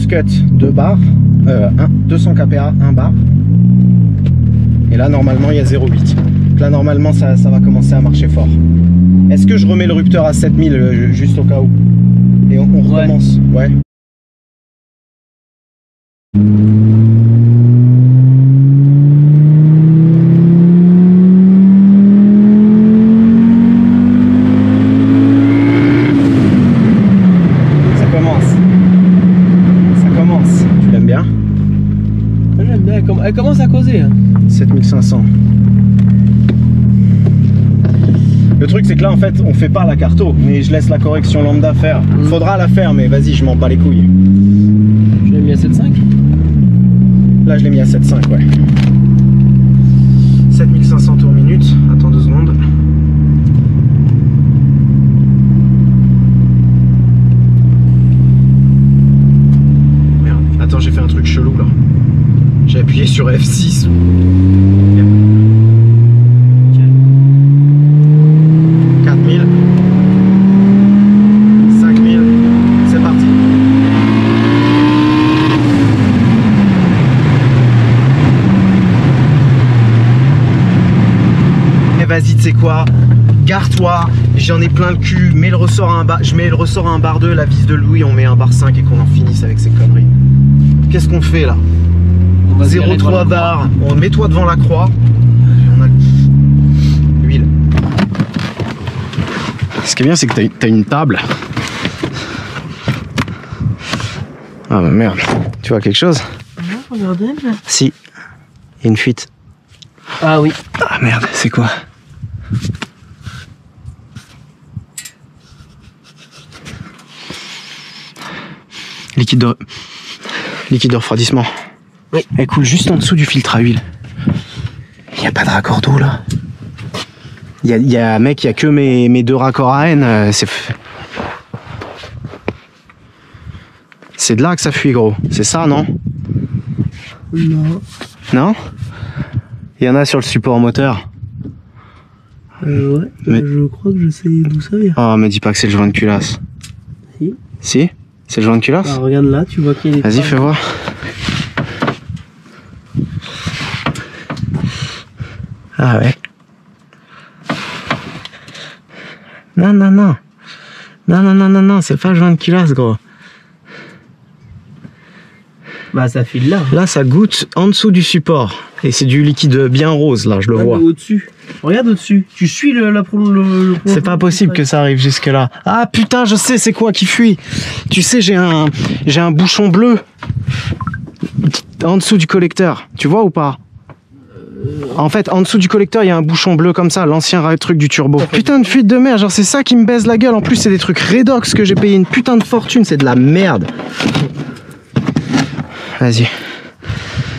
Cut 2 bars, 200 kPa 1 bar, et là normalement il y a 0,8. Donc là normalement ça va commencer à marcher fort. Est-ce que je remets le rupteur à 7000 juste au cas où, et on recommence? Ouais. Elle commence à causer. 7500. Le truc c'est que là en fait on fait pas la carto, mais je laisse la correction lambda faire. Faudra la faire, mais vas-y, je m'en bats les couilles. Je l'ai mis à 7,5. Là je l'ai mis à 7,5, ouais. 7500 tours minute. Attends 2 secondes. Merde. Attends, j'ai fait un truc chelou là. J'ai appuyé sur F6. 4000. 5000. C'est parti. Et vas-y, tu sais quoi? Gare-toi, j'en ai plein le cul, mets le ressort à un bar, je mets le ressort à un bar 2, la vis de Louis, on met un bar 5 et qu'on en finisse avec ces conneries. Qu'est-ce qu'on fait là? 0,3 bar, mets-toi devant la croix. On a l'huile. Ce qui est bien, c'est que t'as une table. Ah bah merde, tu vois quelque chose? Non, regardez là. Si, il y a une fuite. Ah oui. Ah merde, c'est quoi? Liquide de refroidissement. Oui. Elle coule juste en dessous du filtre à huile. Il n'y a pas de raccord d'eau là. Mec, il n'y a que mes 2 raccords à N. C'est de là que ça fuit, gros. C'est ça, non? Non. Non? Il y en a sur le support moteur. Ouais, mais... je crois que je sais d'où ça vient. Oh, me dis pas que c'est le joint de culasse. Si. Si? C'est le joint de culasse? Ah, regarde là, tu vois qu'il est. Vas-y, fais voir. Ah ouais. Non, non, non. Non, non, non, non, non, c'est pas le joint de culasse, gros. Bah, ça file là. Là, ça goûte en dessous du support. Et c'est du liquide bien rose, là, je le vois. Au-dessus. Regarde au-dessus. Tu suis le c'est pas possible que ça arrive jusque là. Ah putain, je sais c'est quoi qui fuit. Tu sais, j'ai un bouchon bleu en dessous du collecteur. Tu vois ou pas? En fait, en dessous du collecteur, il y a un bouchon bleu comme ça, l'ancien truc du turbo. Putain de fuite de merde, genre c'est ça qui me baise la gueule. En plus, c'est des trucs Redox que j'ai payé une putain de fortune, c'est de la merde. Vas-y.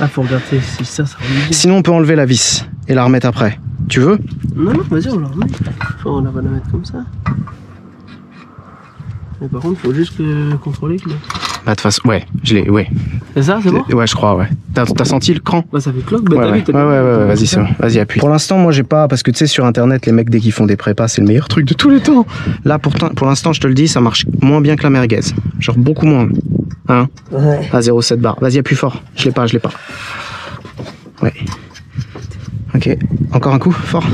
Ah, faut regarder si ça remet. Sinon, on peut enlever la vis et la remettre après. Tu veux? Non, non, vas-y, on la remet. Enfin, on va la mettre comme ça. Mais par contre, faut juste contrôler que. Bah, de toute façon, ouais, je l'ai, ouais. C'est ça, c'est bon? Ouais, je crois, ouais. T'as senti le cran? Bah, ça fait cloque, bah, ouais, ouais, vas-y, c'est bon. Vas-y, appuie. Pour l'instant, moi, j'ai pas, parce que tu sais, sur internet, les mecs, dès qu'ils font des prépas, c'est le meilleur truc de tous les temps. Là, pour l'instant, je te le dis, ça marche moins bien que la merguez. Genre, beaucoup moins. Hein? Ouais. À 0,7 bar. Vas-y, appuie fort. Je l'ai pas. Ouais. Ok. Encore un coup, fort.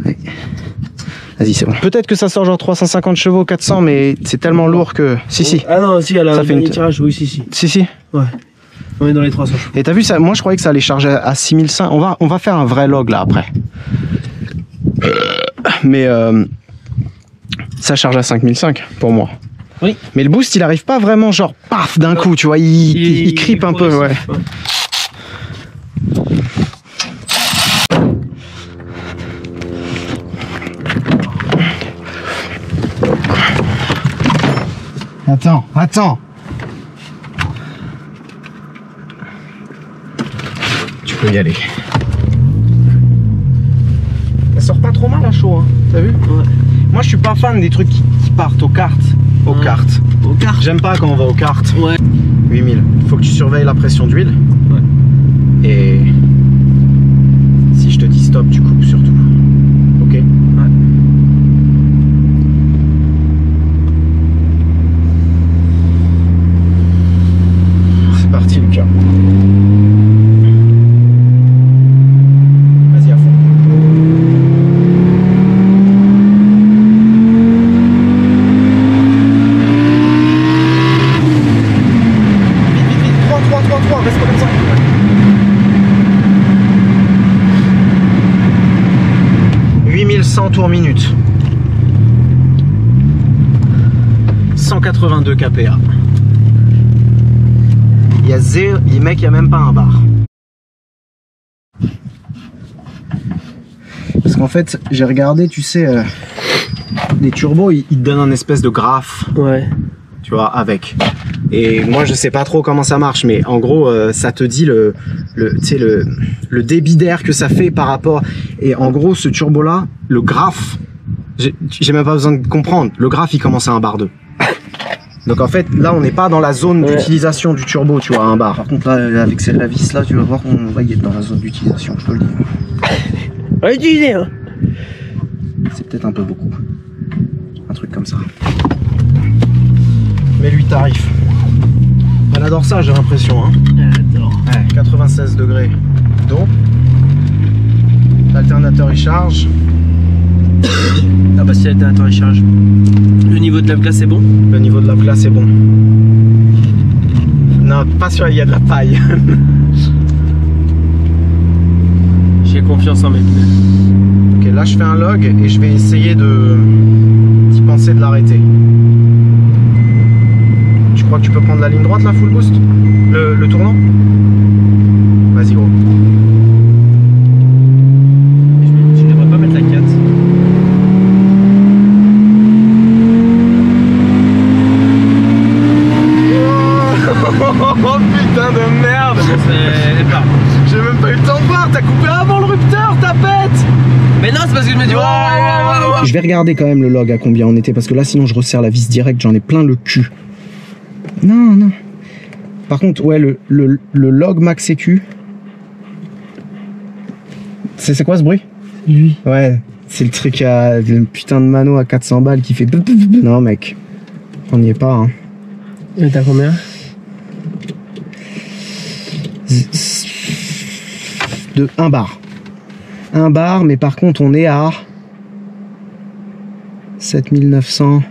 Ouais. Vas-y, c'est bon. Peut-être que ça sort genre 350 chevaux, 400, mais c'est tellement lourd que... Si. Ah non, si, elle a ça fait une tirage, oui, si. Si. Ouais. On est dans les 300 chevaux. Et t'as vu ça? Moi, je croyais que ça allait charger à 6500. On va faire un vrai log là après. Mais ça charge à 5005 pour moi. Oui. Mais le boost, il arrive pas vraiment genre paf d'un coup, tu vois, il cripe un peu, ouais. Attends. Tu peux y aller. Elle sort pas trop mal à chaud, hein. T'as vu? Ouais. Moi, je suis pas fan des trucs qui partent aux cartes. Aux cartes. Au quart. J'aime pas quand on va aux cartes. Ouais. 8000. Faut que tu surveilles la pression d'huile. Ouais. Et si je te dis stop, tu coupes surtout. Ok? Ouais. C'est parti, Lucas. Vas-y à fond. Vite, 3, reste pas comme ça. 8100 tours minute. 182 kPa. Il y a zéro, mec, il y a même pas un bar. Parce qu'en fait, j'ai regardé, tu sais, les turbos, ils te donnent un espèce de graphe, Ouais. tu vois, avec. Et moi, je sais pas trop comment ça marche, mais en gros, ça te dit tu sais, le débit d'air que ça fait par rapport. Et en gros, ce turbo-là, le graphe, j'ai même pas besoin de comprendre. Le graphe, il commence à 1 bar 2. Donc en fait, là, on n'est pas dans la zone d'utilisation du turbo, tu vois, à 1 bar. Par contre, là, avec la vis, là, tu vas voir qu'on va y être dans la zone d'utilisation, je te le dis. On va utiliser, hein. C'est peut-être un peu beaucoup. Un truc comme ça. Mais lui tarif. Elle adore ça, j'ai l'impression. Hein. J'adore. Ouais, 96 degrés d'eau. L'alternateur il charge. Ah bah si l'alternateur il charge. Le niveau de la glace est bon? Le niveau de la glace est bon. Non, pas sûr, il y a de la paille. J'ai confiance en mes pneus. Ok, là je fais un log et je vais essayer d'y penser de l'arrêter. Tu crois que tu peux prendre la ligne droite là, full boost? Le tournant? Vas-y gros. Je devrais pas mettre la 4. Oh putain de merde! Elle part. J'ai même pas eu le temps de voir, t'as coupé avant le rupteur, tapette! Mais non, c'est parce que je me dis ouais. Je vais regarder quand même le log à combien on était, parce que là sinon je resserre la vis direct, j'en ai plein le cul. Non. Par contre, ouais, le log max sécu. C'est quoi ce bruit? Lui. Ouais, c'est le truc à le putain de mano à 400 balles qui fait. Non mec, on n'y est pas. Hein. Et t'as combien? De 1 bar. 1 bar, mais par contre on est à 7900.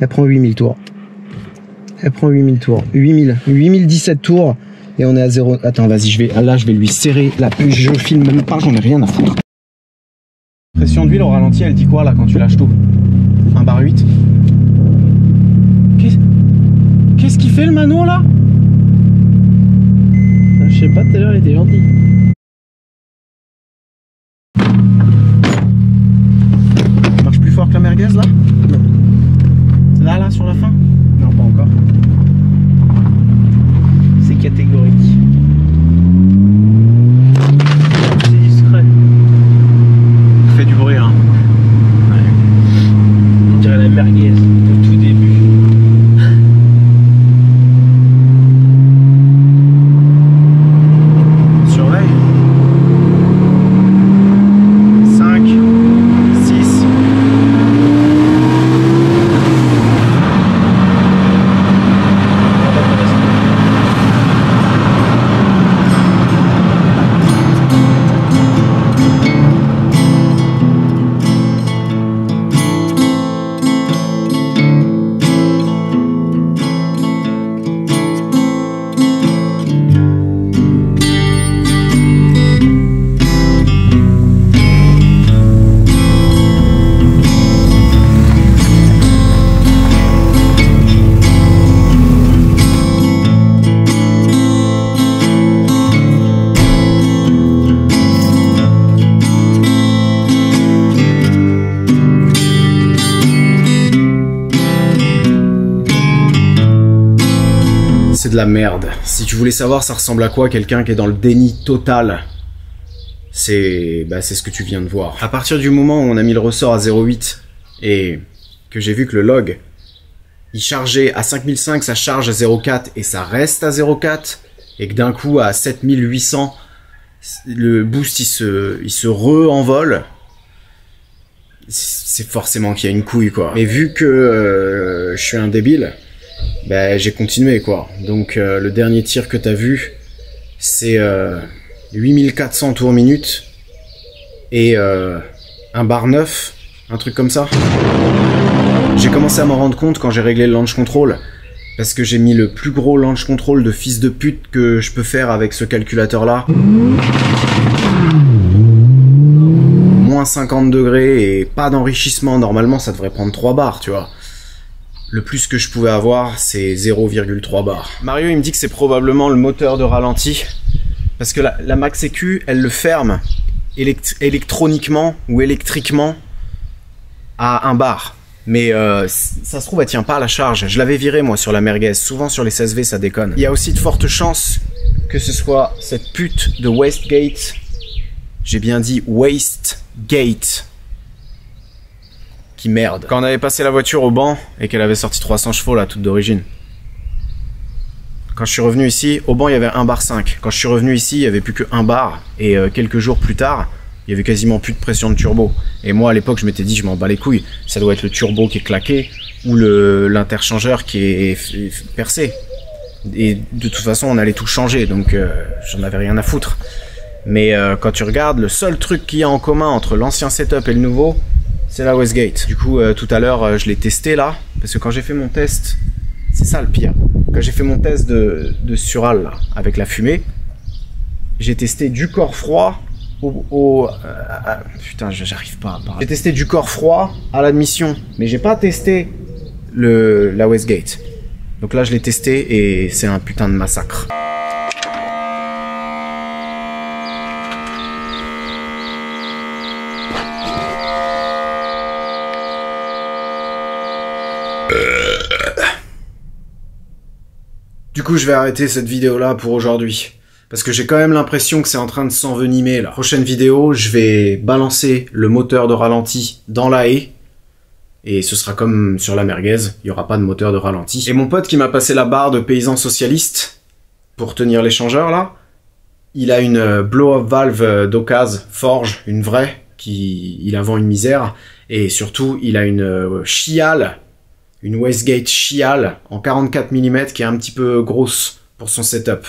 Elle prend 8000 tours. Elle prend 8000 tours. 8017 tours. Et on est à 0. Attends, vas-y, je vais lui serrer la puce. Je filme même pas, j'en ai rien à foutre. Pression d'huile au ralenti, elle dit quoi là quand tu lâches tout? 1 bar 8. Qu'est-ce qu'il fait le mano là? Je sais pas, tout à l'heure il était gentil. Il marche plus fort que la merguez là? Non. Là sur la fin? Non, pas encore. C'est catégorique. C'est discret. Fait du bruit hein. On dirait la merguez au tout début. Surveille. c'est de la merde. Si tu voulais savoir ça ressemble à quoi quelqu'un qui est dans le déni total, c'est ce que tu viens de voir. À partir du moment où on a mis le ressort à 0,8 et que j'ai vu que le log, il chargeait à 5005, ça charge à 0,4 et ça reste à 0,4, et que d'un coup à 7800, le boost il se re-envole, c'est forcément qu'il y a une couille quoi. Mais vu que je suis un débile, ben j'ai continué quoi. Donc le dernier tir que t'as vu, c'est 8400 tours minute et un bar 9, un truc comme ça. J'ai commencé à m'en rendre compte quand j'ai réglé le launch control, parce que j'ai mis le plus gros launch control de fils de pute que je peux faire avec ce calculateur là. Moins 50 degrés et pas d'enrichissement. Normalement ça devrait prendre 3 bars, tu vois. Le plus que je pouvais avoir, c'est 0,3 bars. Mario il me dit que c'est probablement le moteur de ralenti, parce que la Max EQ elle le ferme électroniquement ou électriquement à 1 bar. Mais ça se trouve elle tient pas à la charge. Je l'avais viré moi sur la merguez. Souvent sur les 16V ça déconne. Il y a aussi de fortes chances que ce soit cette pute de Wastegate. J'ai bien dit Wastegate. Qui merde. Quand on avait passé la voiture au banc et qu'elle avait sorti 300 chevaux là toute d'origine. Quand je suis revenu ici, au banc il y avait 1 bar 5. Quand je suis revenu ici il y avait plus que 1 bar. Et quelques jours plus tard, il y avait quasiment plus de pression de turbo. Et moi à l'époque je m'étais dit je m'en bats les couilles, ça doit être le turbo qui est claqué ou l'interchangeur qui est percé. Et de toute façon on allait tout changer, donc j'en avais rien à foutre. Mais quand tu regardes, le seul truc qu'il y a en commun entre l'ancien setup et le nouveau, c'est la Wastegate. Du coup tout à l'heure je l'ai testé là, parce que quand j'ai fait mon test, c'est ça le pire. Quand j'ai fait mon test de Sural là, avec la fumée, j'ai testé du corps froid putain, j'arrive pas à parler. J'ai testé du corps froid à l'admission, mais j'ai pas testé la Wastegate. Donc là, je l'ai testé et c'est un putain de massacre. Du coup, je vais arrêter cette vidéo là pour aujourd'hui. Parce que j'ai quand même l'impression que c'est en train de s'envenimer, là. Prochaine vidéo, je vais balancer le moteur de ralenti dans la haie. Et ce sera comme sur la merguez, il n'y aura pas de moteur de ralenti. Et mon pote qui m'a passé la barre de paysan socialiste pour tenir l'échangeur, là, il a une blow-up valve d'occasion Forge, une vraie, il en vend une misère. Et surtout, il a une Chial, une Wastegate Chial en 44 mm qui est un petit peu grosse pour son setup.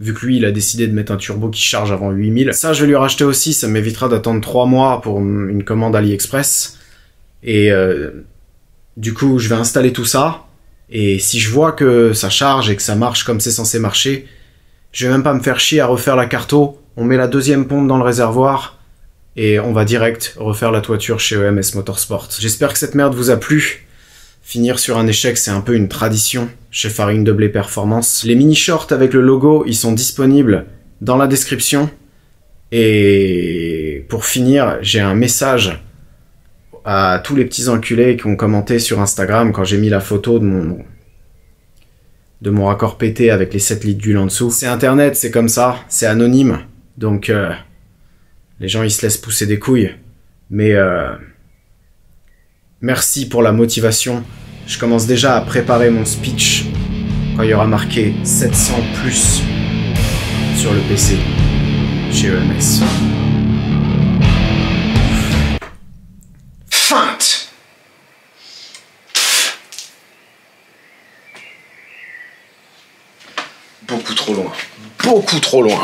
Vu que lui, il a décidé de mettre un turbo qui charge avant 8000. Ça, je vais lui racheter aussi, ça m'évitera d'attendre 3 mois pour une commande AliExpress. Et du coup, je vais installer tout ça. Et si je vois que ça charge et que ça marche comme c'est censé marcher, je vais même pas me faire chier à refaire la carto. On met la deuxième pompe dans le réservoir et on va direct refaire la toiture chez EMS Motorsport. J'espère que cette merde vous a plu. Finir sur un échec, c'est un peu une tradition chez Farine de Blé Performance. Les mini-shorts avec le logo, ils sont disponibles dans la description. Et pour finir, j'ai un message à tous les petits enculés qui ont commenté sur Instagram quand j'ai mis la photo de mon raccord pété avec les 7 litres d'huile en dessous. C'est internet, c'est comme ça, c'est anonyme. Donc les gens ils se laissent pousser des couilles. Mais merci pour la motivation. Je commence déjà à préparer mon speech quand il y aura marqué 700 plus sur le PC chez EMS. Feinte. Beaucoup trop loin. Beaucoup trop loin.